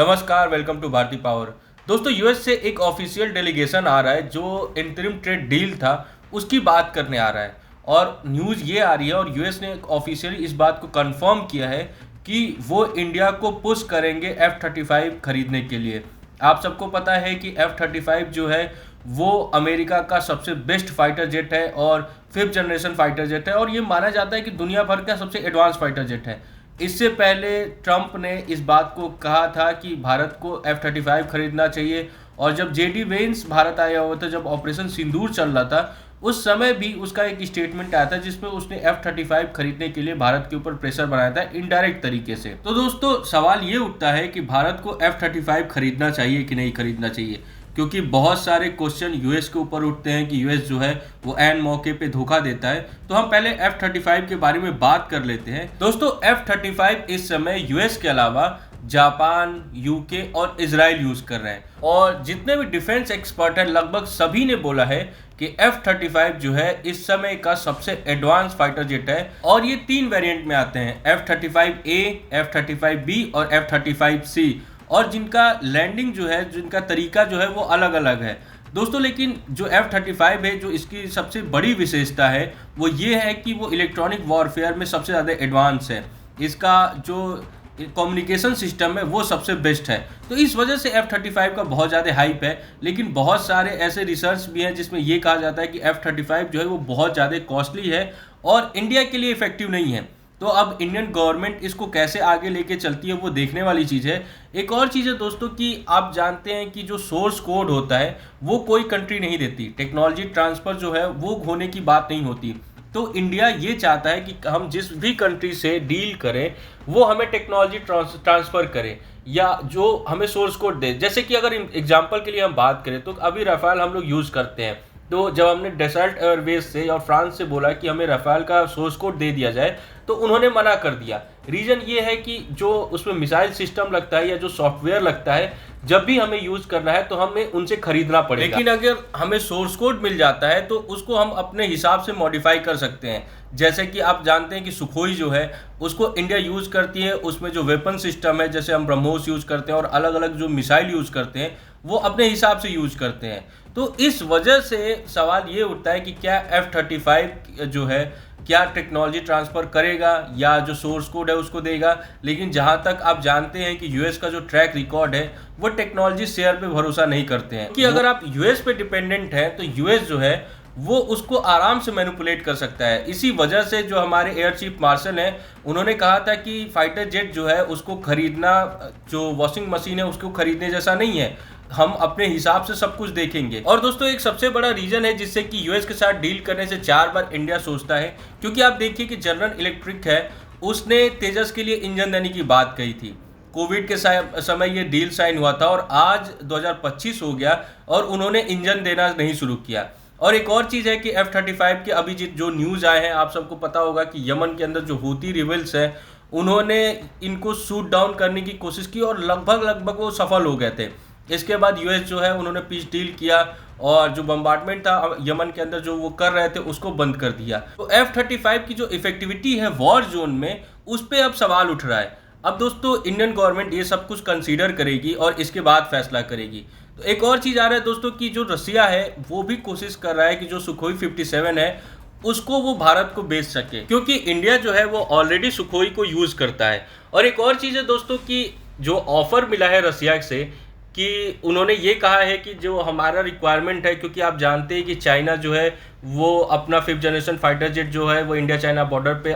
नमस्कार, welcome to Bharti power. दोस्तों, US से एक ऑफिशियल डेलीगेशन आ रहा है जो इंटरिम ट्रेड डील था उसकी बात करने आ रहा है। और न्यूज़ ये आ रही है और यूएस ने ऑफिशियली इस बात को कंफर्म किया है कि वो इंडिया को पुश करेंगे F-35 खरीदने के लिए। आप सबको पता है कि F-35 जो है वो अमेरिका का सबसे बेस्ट फाइटर जेट है और 5th जनरेशन फाइटर जेट है, और ये माना जाता है कि दुनिया भर का सबसे एडवांस फाइटर जेट है। इससे पहले ट्रंप ने इस बात को कहा था कि भारत को F-35 खरीदना चाहिए, और जब जेडी वेंस भारत आया हुआ था, जब ऑपरेशन सिंदूर चल रहा था, उस समय भी उसका एक स्टेटमेंट आया था जिसमें उसने F-35 खरीदने के लिए भारत के ऊपर प्रेशर बनाया था इनडायरेक्ट तरीके से। तो दोस्तों, सवाल ये उठता है कि भारत को F-35 खरीदना चाहिए कि नहीं खरीदना चाहिए, क्योंकि बहुत सारे क्वेश्चन यूएस के ऊपर उठते हैं कि यूएस जो है वो एन मौके पे धोखा देता है। तो हम पहले F-35 के बारे में बात कर लेते हैं। दोस्तों, F-35 इस समय यूएस के अलावा जापान, यूके और इजराइल यूज कर रहे हैं, और जितने भी डिफेंस एक्सपर्ट हैं लगभग सभी ने बोला है कि F-35 जो है इस समय का सबसे एडवांस फाइटर जेट है। और ये 3 वेरिएंट में आते हैं, F-35A, F-35B और F-35C, और जिनका लैंडिंग जो है, जिनका तरीका जो है वो अलग अलग है दोस्तों। लेकिन जो F-35 है, जो इसकी सबसे बड़ी विशेषता है वो ये है कि वो इलेक्ट्रॉनिक वॉरफेयर में सबसे ज़्यादा एडवांस है। इसका जो कम्युनिकेशन सिस्टम है वो सबसे बेस्ट है। तो इस वजह से F-35 का बहुत ज़्यादा हाइप है। लेकिन बहुत सारे ऐसे रिसर्च भी हैं जिसमें ये कहा जाता है कि F-35 जो है वो बहुत ज़्यादा कॉस्टली है और इंडिया के लिए इफेक्टिव नहीं है। तो अब इंडियन गवर्नमेंट इसको कैसे आगे लेके चलती है वो देखने वाली चीज़ है। एक और चीज़ है दोस्तों कि आप जानते हैं कि जो सोर्स कोड होता है वो कोई कंट्री नहीं देती। टेक्नोलॉजी ट्रांसफ़र जो है वो होने की बात नहीं होती। तो इंडिया ये चाहता है कि हम जिस भी कंट्री से डील करें वो हमें टेक्नोलॉजी ट्रांसफ़र करे या जो हमें सोर्स कोड दे। जैसे कि अगर एग्जांपल के लिए हम बात करें तो अभी रफ़ाल हम लोग यूज़ करते हैं। तो जब हमने डसल्ट एयरवेज से और फ्रांस से बोला कि हमें रफ़ाल का सोर्स कोड दे दिया जाए तो उन्होंने मना कर दिया। रीज़न ये है कि जो उसमें मिसाइल सिस्टम लगता है या जो सॉफ्टवेयर लगता है, जब भी हमें यूज़ करना है तो हमें उनसे खरीदना पड़ेगा। लेकिन अगर हमें सोर्स कोड मिल जाता है तो उसको हम अपने हिसाब से मॉडिफाई कर सकते हैं। जैसे कि आप जानते हैं कि सुखोई जो है उसको इंडिया यूज़ करती है, उसमें जो वेपन सिस्टम है जैसे हम ब्रह्मोस यूज़ करते हैं और अलग अलग जो मिसाइल यूज़ करते हैं वो अपने हिसाब से यूज़ करते हैं। तो इस वजह से सवाल ये उठता है कि क्या F-35 जो है क्या टेक्नोलॉजी ट्रांसफ़र करेगा या जो सोर्स कोड है उसको देगा। लेकिन जहां तक आप जानते हैं कि यूएस का जो ट्रैक रिकॉर्ड है वो टेक्नोलॉजी शेयर पे भरोसा नहीं करते हैं, कि अगर आप यूएस पे डिपेंडेंट हैं तो यूएस जो है वो उसको आराम से मैनिपुलेट कर सकता है। इसी वजह से जो हमारे एयर चीफ मार्शल हैं उन्होंने कहा था कि फाइटर जेट जो है उसको खरीदना जो वॉशिंग मशीन है उसको खरीदने जैसा नहीं है, हम अपने हिसाब से सब कुछ देखेंगे। और दोस्तों, एक सबसे बड़ा रीजन है जिससे कि यूएस के साथ डील करने से 4 बार इंडिया सोचता है, क्योंकि आप देखिए कि जनरल इलेक्ट्रिक है उसने तेजस के लिए इंजन देने की बात कही थी। कोविड के समय ये डील साइन हुआ था और आज 2025 हो गया और उन्होंने इंजन देना नहीं शुरू किया। और एक और चीज़ है कि F-35 के अभी जो न्यूज़ आए हैं, आप सबको पता होगा कि यमन के अंदर जो हूती रिबेल्स है उन्होंने इनको शूट डाउन करने की कोशिश की और लगभग वो सफल हो गए थे। इसके बाद यूएस जो है उन्होंने पीस डील किया और जो बम्बार्डमेंट था यमन के अंदर जो वो कर रहे थे उसको बंद कर दिया। तो F-35 की जो इफेक्टिविटी है वॉर जोन में उस पर अब सवाल उठ रहा है। अब दोस्तों, इंडियन गवर्नमेंट ये सब कुछ कंसीडर करेगी और इसके बाद फैसला करेगी। तो एक और चीज़ आ रहा है दोस्तों कि जो रसिया है वो भी कोशिश कर रहा है कि जो सुखोई 57 है उसको वो भारत को बेच सके, क्योंकि इंडिया जो है वो ऑलरेडी सुखोई को यूज़ करता है। और एक और चीज़ है दोस्तों कि जो ऑफ़र मिला है रसिया से कि उन्होंने ये कहा है कि जो हमारा रिक्वायरमेंट है, क्योंकि आप जानते हैं कि चाइना जो है वो अपना 5th जनरेशन फाइटर जेट जो है वो इंडिया चाइना बॉर्डर पे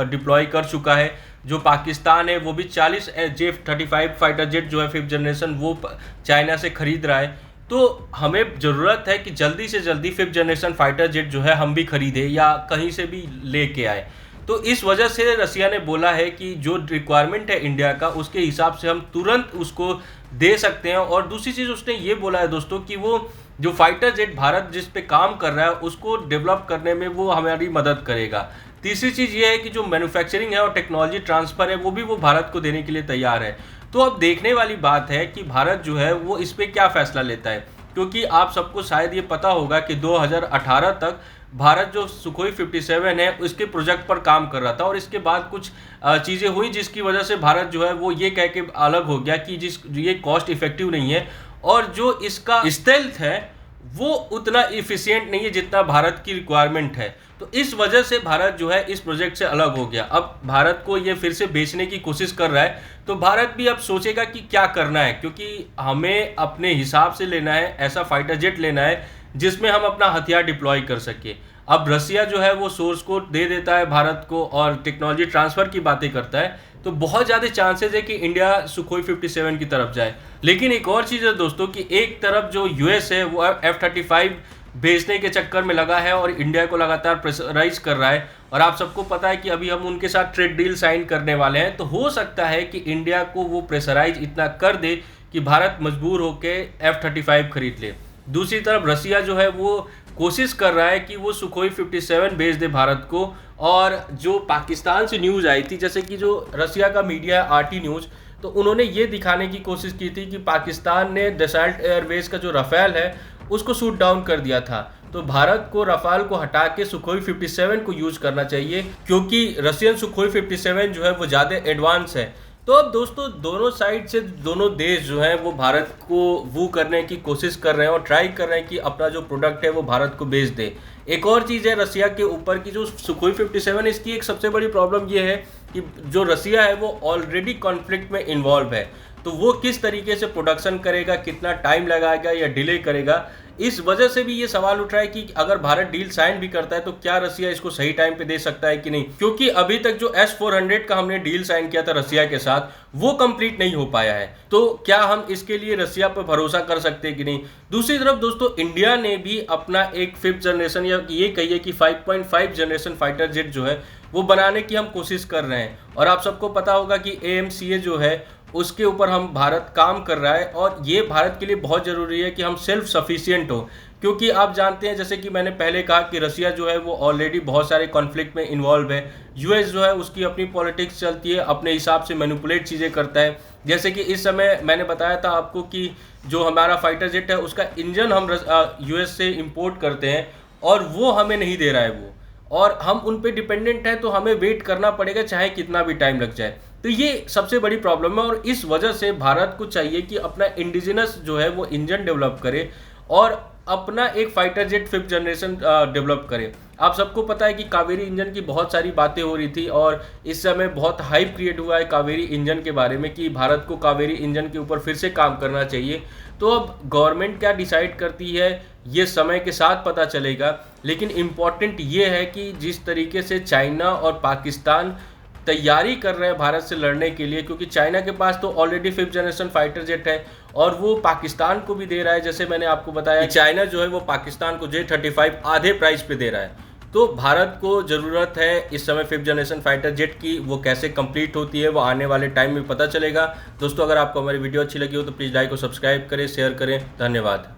डिप्लॉय कर चुका है। जो पाकिस्तान है वो भी 40 J-35 फाइटर जेट जो है 5th जनरेशन वो चाइना से खरीद रहा है। तो हमें ज़रूरत है कि जल्दी से जल्दी 5th जनरेशन फाइटर जेट जो है हम भी खरीदें या कहीं से भी लेके आए। तो इस वजह से रसिया ने बोला है कि जो रिक्वायरमेंट है इंडिया का उसके हिसाब से हम तुरंत उसको दे सकते हैं। और दूसरी चीज़ उसने ये बोला है दोस्तों कि वो जो फाइटर जेट भारत जिस पे काम कर रहा है उसको डेवलप करने में वो हमारी मदद करेगा। तीसरी चीज़ ये है कि जो मैन्युफैक्चरिंग है और टेक्नोलॉजी ट्रांसफ़र है वो भी वो भारत को देने के लिए तैयार है। तो अब देखने वाली बात है कि भारत जो है वो इस पर क्या फ़ैसला लेता है, क्योंकि आप सबको शायद ये पता होगा कि 2018 तक भारत जो सुखोई 57 है उसके प्रोजेक्ट पर काम कर रहा था, और इसके बाद कुछ चीज़ें हुई जिसकी वजह से भारत जो है वो ये कह के अलग हो गया कि ये कॉस्ट इफेक्टिव नहीं है, और जो इसका स्टेल्थ है वो उतना इफिशियंट नहीं है जितना भारत की रिक्वायरमेंट है। तो इस वजह से भारत जो है इस प्रोजेक्ट से अलग हो गया। अब भारत को ये फिर से बेचने की कोशिश कर रहा है, तो भारत भी अब सोचेगा कि क्या करना है, क्योंकि हमें अपने हिसाब से लेना है, ऐसा फाइटर जेट लेना है जिसमें हम अपना हथियार डिप्लॉय कर सके। अब रसिया जो है वो सोर्स कोड दे देता है भारत को और टेक्नोलॉजी ट्रांसफ़र की बातें करता है, तो बहुत ज़्यादा चांसेस है कि इंडिया सुखोई 57 की तरफ जाए। लेकिन एक और चीज़ है दोस्तों कि एक तरफ जो यूएस है वो F-35 भेजने के चक्कर में लगा है और इंडिया को लगातार प्रेशराइज कर रहा है, और आप सबको पता है कि अभी हम उनके साथ ट्रेड डील साइन करने वाले हैं। तो हो सकता है कि इंडिया को वो प्रेशराइज इतना कर दे कि भारत मजबूर होकर F-35 खरीद ले। दूसरी तरफ रसिया जो है वो कोशिश कर रहा है कि वो सुखोई 57 भेज दे भारत को। और जो पाकिस्तान से न्यूज़ आई थी, जैसे कि जो रसिया का मीडिया है RT न्यूज़, तो उन्होंने ये दिखाने की कोशिश की थी कि पाकिस्तान ने दसाल्ट एयरवेज का जो रफ़ेल है उसको शूट डाउन कर दिया था। तो भारत को रफ़ाल को हटा के सुखोई 57 को यूज़ करना चाहिए, क्योंकि रशियन सुखोई 57 जो है वो ज़्यादा एडवांस है। तो अब दोस्तों दोनों साइड से दोनों देश जो हैं वो भारत को वू करने की कोशिश कर रहे हैं और ट्राई कर रहे हैं कि अपना जो प्रोडक्ट है वो भारत को बेच दे। एक और चीज़ है रसिया के ऊपर की जो सुखोई 57, इसकी एक सबसे बड़ी प्रॉब्लम ये है कि जो रसिया है वो ऑलरेडी कॉन्फ्लिक्ट में इन्वॉल्व है, तो वो किस तरीके से प्रोडक्शन करेगा, कितना टाइम लगाएगा या डिले करेगा। इस वजह से भी ये सवाल उठ रहा है कि अगर भारत डील साइन भी करता है तो क्या रसिया इसको सही टाइम पे दे सकता है कि नहीं, क्योंकि अभी तक जो S-400 का हमने डील साइन किया था रसिया के साथ वो कंप्लीट नहीं हो पाया है। तो क्या हम इसके लिए रसिया पर भरोसा कर सकते हैं कि नहीं। दूसरी तरफ दोस्तों इंडिया ने भी अपना एक 5th जनरेशन या ये कहिए कि 5.5 जनरेशन फाइटर जेट जो है वो बनाने की हम कोशिश कर रहे हैं, और आप सबको पता होगा कि AMCA जो है उसके ऊपर हम भारत काम कर रहा है, और ये भारत के लिए बहुत ज़रूरी है कि हम सेल्फ सफिशिएंट हो। क्योंकि आप जानते हैं जैसे कि मैंने पहले कहा कि रसिया जो है वो ऑलरेडी बहुत सारे कॉन्फ्लिक्ट में इन्वॉल्व है। यूएस जो है उसकी अपनी पॉलिटिक्स चलती है, अपने हिसाब से मैनिपुलेट चीज़ें करता है। जैसे कि इस समय मैंने बताया था आपको कि जो हमारा फाइटर जेट है उसका इंजन हम यूएस से इम्पोर्ट करते हैं और वो हमें नहीं दे रहा है वो, और हम उन पे डिपेंडेंट है, तो हमें वेट करना पड़ेगा चाहे कितना भी टाइम लग जाए। तो ये सबसे बड़ी प्रॉब्लम है, और इस वजह से भारत को चाहिए कि अपना इंडिजिनस जो है वो इंजन डेवलप करे और अपना एक fighter jet 5th generation develop करे। आप सबको पता है कि कावेरी इंजन की बहुत सारी बातें हो रही थी, और इस समय बहुत हाइप क्रिएट हुआ है कावेरी इंजन के बारे में कि भारत को कावेरी इंजन के ऊपर फिर से काम करना चाहिए। तो अब गवर्नमेंट क्या डिसाइड करती है ये समय के साथ पता चलेगा, लेकिन इम्पॉर्टेंट ये है कि जिस तरीके से चाइना और पाकिस्तान तैयारी कर रहे हैं भारत से लड़ने के लिए, क्योंकि चाइना के पास तो already 5th generation fighter jet है और वो पाकिस्तान को भी दे रहा है। जैसे मैंने आपको बताया चाइना जो है वो पाकिस्तान को J-35 आधे प्राइस पे दे रहा है। तो भारत को ज़रूरत है इस समय 5th जनरेशन फाइटर जेट की, वो कैसे कंप्लीट होती है वो आने वाले टाइम में पता चलेगा। दोस्तों अगर आपको हमारी वीडियो अच्छी लगी हो तो प्लीज़ लाइक और सब्सक्राइब करें, शेयर करें। धन्यवाद।